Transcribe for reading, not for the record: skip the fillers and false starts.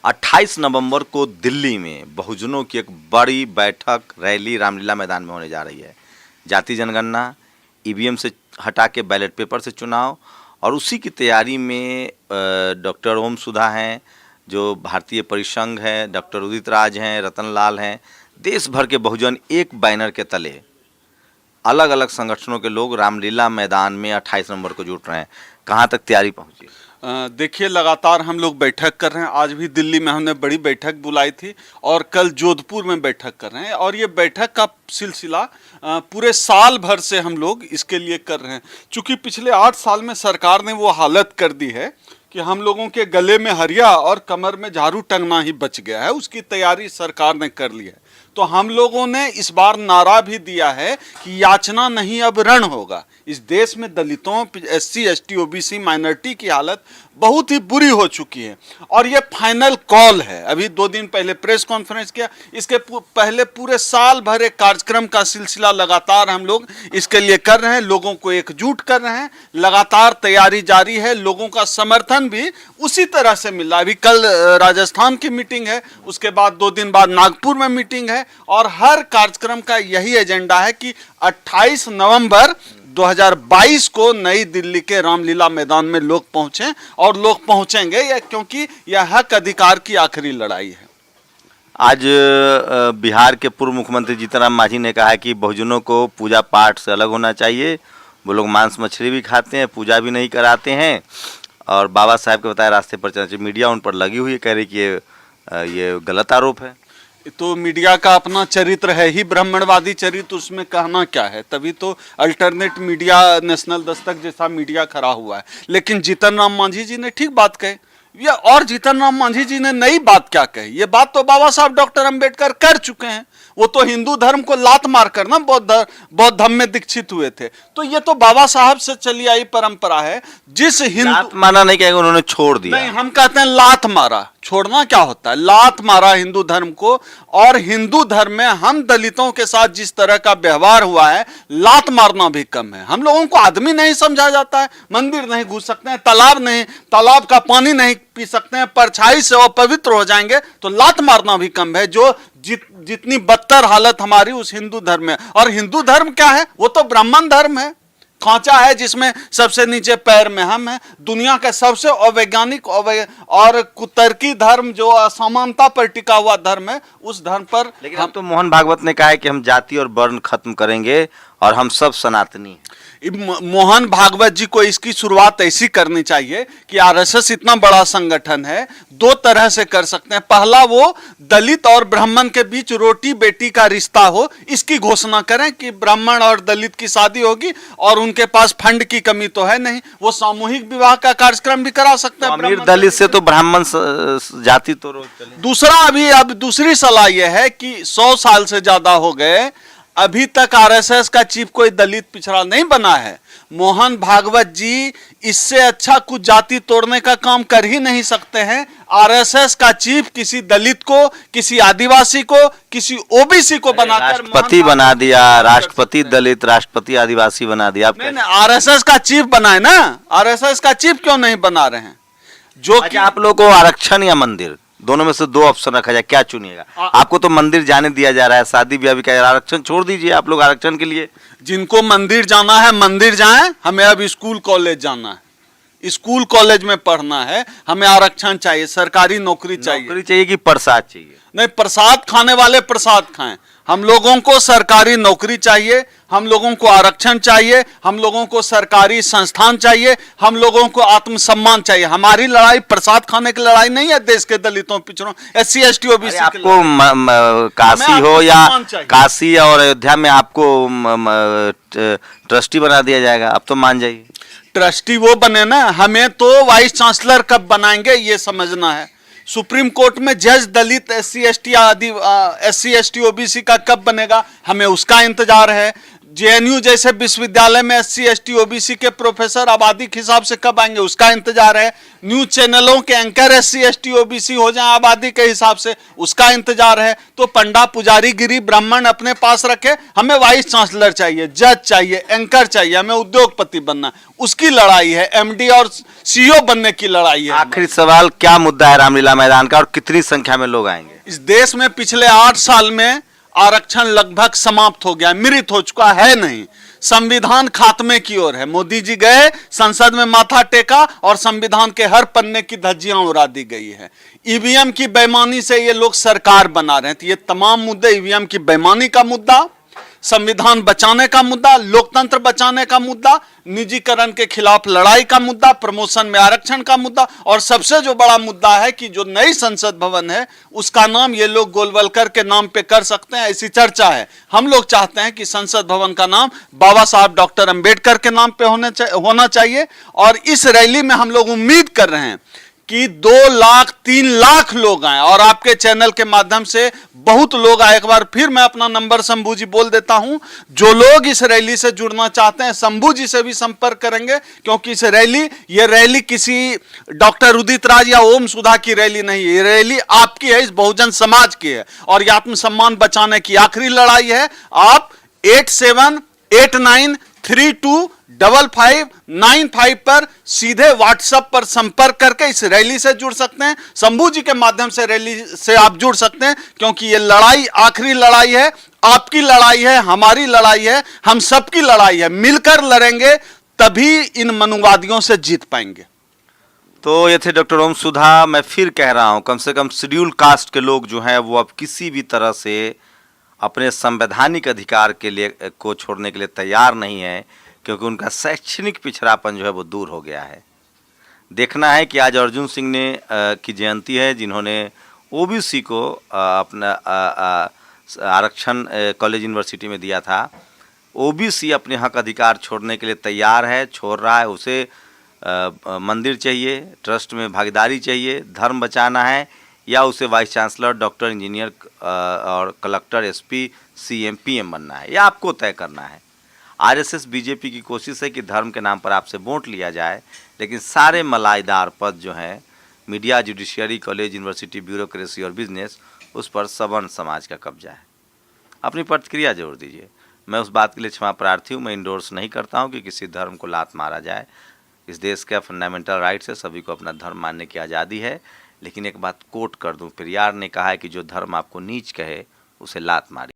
28 नवंबर को दिल्ली में बहुजनों की एक बड़ी बैठक रैली रामलीला मैदान में होने जा रही है। जाति जनगणना, ईवीएम से हटा के बैलेट पेपर से चुनाव, और उसी की तैयारी में डॉक्टर ओम सुधा हैं, जो भारतीय परिसंघ हैं, डॉक्टर उदित राज हैं, रतन लाल हैं, देश भर के बहुजन एक बैनर के तले अलग अलग संगठनों के लोग रामलीला मैदान में 28 नवंबर को जुट रहे हैं। कहाँ तक तैयारी पहुंची? देखिए, लगातार हम लोग बैठक कर रहे हैं। आज भी दिल्ली में हमने बड़ी बैठक बुलाई थी और कल जोधपुर में बैठक कर रहे हैं, और ये बैठक का सिलसिला पूरे साल भर से हम लोग इसके लिए कर रहे हैं। चूँकि पिछले 8 साल में सरकार ने वो हालत कर दी है कि हम लोगों के गले में हरिया और कमर में झाड़ू टंगना ही बच गया है। उसकी तैयारी सरकार ने कर ली है। तो हम लोगों ने इस बार नारा भी दिया है कि याचना नहीं अब रण होगा। इस देश में दलितों, SC, ST, OBC माइनॉरिटी की हालत बहुत ही बुरी हो चुकी है, और ये फाइनल कॉल है। अभी 2 दिन पहले प्रेस कॉन्फ्रेंस किया, इसके पहले पूरे साल भर एक कार्यक्रम का सिलसिला लगातार हम लोग इसके लिए कर रहे हैं, लोगों को एकजुट कर रहे हैं। लगातार तैयारी जारी है, लोगों का समर्थन भी उसी तरह से मिला। अभी कल राजस्थान की मीटिंग है, उसके बाद 2 दिन बाद नागपुर में मीटिंग है, और हर कार्यक्रम का यही एजेंडा है कि 28 नवंबर 2022 को नई दिल्ली के रामलीला मैदान में लोग पहुंचे, और लोग पहुंचेंगे क्योंकि यह हक अधिकार की आखिरी लड़ाई है। आज बिहार के पूर्व मुख्यमंत्री जीतन राम मांझी ने कहा है कि बहुजनों को पूजा पाठ से अलग होना चाहिए। वो लोग मांस मछली भी खाते हैं, पूजा भी नहीं कराते हैं, और बाबा साहब के बताए रास्ते पर चलना चाहिए। मीडिया उन पर लगी हुई है, कह रही कि ये गलत आरोप है। तो मीडिया का अपना चरित्र है ही ब्राह्मणवादी चरित्र, उसमें कहना क्या है। तभी तो अल्टरनेट मीडिया, नेशनल दस्तक जैसा मीडिया खड़ा हुआ है। लेकिन जीतन राम मांझी जी ने ठीक बात कही, और जीतन राम मांझी जी ने नई बात क्या कही। ये बात तो बाबा साहब डॉक्टर अंबेडकर कर चुके हैं। वो तो हिंदू धर्म को लात मार कर ना बौद्ध धर्म में दीक्षित हुए थे। तो ये तो बाबा साहब से चली आई परंपरा है। जिस हिंदू माना नहीं कहेंगे, उन्होंने छोड़ दिया। नहीं, हम कहते हैं लात मारा। छोड़ना क्या होता है? लात मारा हिंदू धर्म को। और हिंदू धर्म में हम दलितों के साथ जिस तरह का व्यवहार हुआ है, लात मारना भी कम है। हम लोगों को आदमी नहीं समझा जाता है। मंदिर नहीं घुस सकते हैं, तालाब का पानी नहीं पी सकते हैं, परछाई से अपवित्र हो जाएंगे, तो लात मारना भी कम है। जो जितनी बदतर हालत हमारी उस हिंदू धर्म में। और हिंदू धर्म क्या है? वो तो ब्राह्मण धर्म है, खांचा है जिसमें सबसे नीचे पैर में हम है। दुनिया का सबसे अवैज्ञानिक और कुतर्की धर्म, जो असमानता पर टिका हुआ धर्म है, उस धर्म पर। लेकिन हम तो मोहन भागवत ने कहा है कि हम जाति और वर्ण खत्म करेंगे और हम सब सनातनी हैं। मोहन भागवत जी को इसकी शुरुआत ऐसी करनी चाहिए कि RSS इतना बड़ा संगठन है, 2 तरह से कर सकते हैं। पहला, वो दलित और ब्राह्मण के बीच रोटी बेटी का रिश्ता हो, इसकी घोषणा करें कि ब्राह्मण और दलित की शादी होगी, और उनके पास फंड की कमी तो है नहीं, वो सामूहिक विवाह का कार्यक्रम भी करा सकते हैं। अमीर दलित से तो ब्राह्मण जाति तो रोज चले। दूसरा, अब दूसरी सलाह यह है कि 100 साल से ज्यादा हो गए, अभी तक RSS का चीफ कोई दलित पिछड़ा नहीं बना है। मोहन भागवत जी इससे अच्छा कुछ जाति तोड़ने का काम कर ही नहीं सकते हैं। RSS का चीफ किसी दलित को, किसी आदिवासी को, किसी OBC को बनाकर राष्ट्रपति बना दिया, राष्ट्रपति दलित, राष्ट्रपति आदिवासी बना दिया। नहीं, RSS का चीफ बनाए ना। RSS का चीफ क्यों नहीं बना रहे हैं? जो कि आप लोग को आरक्षण या मंदिर, दोनों में से 2 ऑप्शन रखा जाए, क्या चुनिएगा? आपको तो मंदिर जाने दिया जा रहा है, शादी ब्याह भी क्या, आरक्षण छोड़ दीजिए आप लोग आरक्षण के लिए। जिनको मंदिर जाना है मंदिर जाएं, हमें अब स्कूल कॉलेज जाना है, स्कूल कॉलेज में पढ़ना है, हमें आरक्षण चाहिए, सरकारी नौकरी चाहिए। नौकरी चाहिए कि प्रसाद चाहिए? नहीं, प्रसाद खाने वाले प्रसाद खाएं। हम लोगों को सरकारी नौकरी चाहिए, हम लोगों को आरक्षण चाहिए, हम लोगों को सरकारी संस्थान चाहिए, हम लोगों को आत्मसम्मान चाहिए। हमारी लड़ाई प्रसाद खाने की लड़ाई नहीं है देश के दलितों, पिछड़ों, SC, ST, OBC। आपको काशी हो या काशी और अयोध्या में आपको ट्रस्टी बना दिया जाएगा, अब तो मान जाइए। ट्रस्टी वो बने ना, हमें तो वाइस चांसलर कब बनाएंगे ये समझना है। सुप्रीम कोर्ट में जज दलित, SC, ST, OBC का कब बनेगा, हमें उसका इंतजार है। जेएनयू जैसे विश्वविद्यालय में SC ST OBC के प्रोफेसर आबादी के हिसाब से कब आएंगे, उसका इंतजार है। न्यूज चैनलों के एंकर SC ST OBC हो जाएं आबादी के हिसाब से, उसका इंतजार है। तो पंडा पुजारी गिरी ब्राह्मण अपने पास रखे, हमें वाइस चांसलर चाहिए, जज चाहिए, एंकर चाहिए, हमें उद्योगपति बनना, उसकी लड़ाई है। MD और CEO बनने की लड़ाई है। आखिरी सवाल, क्या मुद्दा है रामलीला मैदान का और कितनी संख्या में लोग आएंगे? इस देश में पिछले 8 साल में आरक्षण लगभग समाप्त हो गया, मृत हो चुका है नहीं। संविधान खात्मे की ओर है। मोदी जी गए, संसद में माथा टेका और संविधान के हर पन्ने की धज्जियां उड़ा दी गई है। ईवीएम की बेईमानी से ये लोग सरकार बना रहे हैं। तो ये तमाम मुद्दे, ईवीएम की बेईमानी का मुद्दा, संविधान बचाने का मुद्दा, लोकतंत्र बचाने का मुद्दा, निजीकरण के खिलाफ लड़ाई का मुद्दा, प्रमोशन में आरक्षण का मुद्दा, और सबसे जो बड़ा मुद्दा है कि जो नई संसद भवन है उसका नाम ये लोग गोलवलकर के नाम पे कर सकते हैं, ऐसी चर्चा है। हम लोग चाहते हैं कि संसद भवन का नाम बाबा साहब डॉक्टर अंबेडकर के नाम पे होना चाहिए। और इस रैली में हम लोग उम्मीद कर रहे हैं कि 2 लाख 3 लाख लोग आए, और आपके चैनल के माध्यम से बहुत लोग आए। एक बार फिर मैं अपना नंबर शंभू जी बोल देता हूं, जो लोग इस रैली से जुड़ना चाहते हैं शंभू जी से भी संपर्क करेंगे, क्योंकि ये रैली किसी डॉक्टर उदित राज या ओम सुधा की रैली नहीं है, ये रैली आपकी है, इस बहुजन समाज की है। और ये आत्मसम्मान बचाने की आखिरी लड़ाई है। आप 8789325595 पर सीधे व्हाट्सएप पर संपर्क करके इस रैली से जुड़ सकते हैं। शंभू जी के माध्यम से रैली से आप जुड़ सकते हैं, क्योंकि ये लड़ाई आखिरी लड़ाई है, आपकी लड़ाई है, हमारी लड़ाई है, हम सबकी लड़ाई है। मिलकर लड़ेंगे तभी इन मनुवादियों से जीत पाएंगे। तो ये थे डॉक्टर ओम सुधा। मैं फिर कह रहा हूं, कम से कम शेड्यूल कास्ट के लोग जो हैं वो अब किसी भी तरह से अपने संवैधानिक अधिकार के लिए को छोड़ने के लिए तैयार नहीं है, क्योंकि उनका शैक्षणिक पिछड़ापन जो है वो दूर हो गया है। देखना है कि आज अर्जुन सिंह ने की जयंती है, जिन्होंने OBC को अपना आरक्षण कॉलेज यूनिवर्सिटी में दिया था। OBC अपने हक अधिकार छोड़ने के लिए तैयार है, छोड़ रहा है। उसे मंदिर चाहिए, ट्रस्ट में भागीदारी चाहिए, धर्म बचाना है, या उसे वाइस चांसलर, डॉक्टर, इंजीनियर और कलेक्टर, SP, CM, PM बनना है, या आपको तय करना है। RSS BJP की कोशिश है कि धर्म के नाम पर आपसे वोट लिया जाए, लेकिन सारे मलाईदार पद जो हैं, media, judiciary, college, university, bureaucracy और बिजनेस, उस पर सवर्ण समाज का कब्जा है। अपनी प्रतिक्रिया जरूर दीजिए। मैं उस बात के लिए क्षमा प्रार्थी हूँ, मैं इंडोर्स नहीं करता हूँ कि किसी धर्म को लात मारा जाए। इस देश का फंडामेंटल राइट्स है, सभी को अपना धर्म मानने की आज़ादी है। लेकिन एक बात कोट कर दूं, पेरियार ने कहा है कि जो धर्म आपको नीच कहे उसे लात मारी।